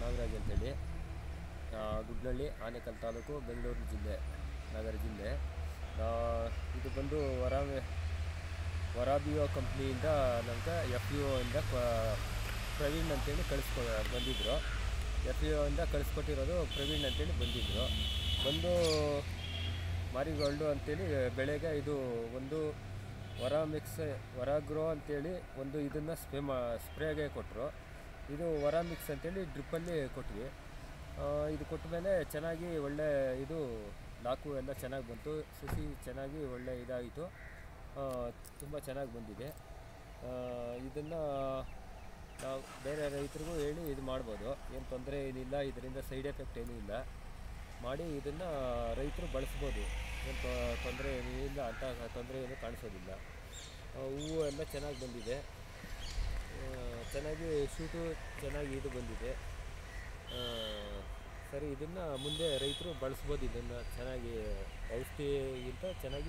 ನಾಗರಾಜ್ ಅಂತೇಳಿ, ಗುಡ್ನಳ್ಳಿ, ಆನೇಕಲ್ ತಾಲೂಕು, ಬೆಂಗಳೂರು ಜಿಲ್ಲೆ, ನಗರ ಜಿಲ್ಲೆ. ಇದು ಬಂದು ವರಾಬಿಯೋ ಕಂಪ್ನಿಯಿಂದ ನಮಗೆ FEO ಇಂದ ಪ್ರವೀಣ್ ಅಂತೇಳಿ ಬಂದಿದ್ದರು. FEO ಇಂದ ಕಳಿಸ್ಕೊಟ್ಟಿರೋದು ಪ್ರವೀಣ್ ಅಂತೇಳಿ ಬಂದು ಮಾರಿಗೋಲ್ಡು ಅಂತೇಳಿ ಬೆಳೆಗೆ ಇದು ಒಂದು ವರಾಗ್ರೋ ಅಂತೇಳಿ ಒಂದು ಇದನ್ನು ಸ್ಪ್ರೇಗೆ ಕೊಟ್ಟರು. ಇದು ವರಾಮಿಕ್ಸ್ ಅಂತೇಳಿ ಡ್ರಿಪ್ಪಲ್ಲಿ ಕೊಟ್ವಿ. ಇದು ಕೊಟ್ಟ ಮೇಲೆ ಚೆನ್ನಾಗಿ ಒಳ್ಳೆ ಇದು ಲಾಕು ಎಲ್ಲ ಚೆನ್ನಾಗಿ ಬಂತು. ಸಸಿ ಚೆನ್ನಾಗಿ ಒಳ್ಳೆ ಇದಾಯಿತು, ತುಂಬ ಚೆನ್ನಾಗಿ ಬಂದಿದೆ. ಇದನ್ನು ನಾವು ಬೇರೆ ರೈತರಿಗೂ ಹೇಳಿ ಇದು ಮಾಡ್ಬೋದು, ಏನು ತೊಂದರೆ ಏನಿಲ್ಲ, ಇದರಿಂದ ಸೈಡ್ ಎಫೆಕ್ಟ್ ಏನೂ ಇಲ್ಲ. ಮಾಡಿ ಇದನ್ನು ರೈತರು ಬಳಸ್ಬೋದು, ಏನು ತೊಂದರೆ ಏನೂ ಇಲ್ಲ, ಅಂಥ ತೊಂದರೆ ಏನೂ ಕಾಣಿಸೋದಿಲ್ಲ. ಹೂವು ಎಲ್ಲ ಚೆನ್ನಾಗಿ ಬಂದಿದೆ, ಚೆನ್ನಾಗಿ ಶೂಟು ಚೆನ್ನಾಗಿ ಇದು ಬಂದಿದೆ. ಸರಿ, ಇದನ್ನು ಮುಂದೆ ರೈತರು ಬಳಸ್ಬೋದು. ಇದನ್ನು ಚೆನ್ನಾಗಿ ಔಷಧಿಗಿಂತ ಚೆನ್ನಾಗಿ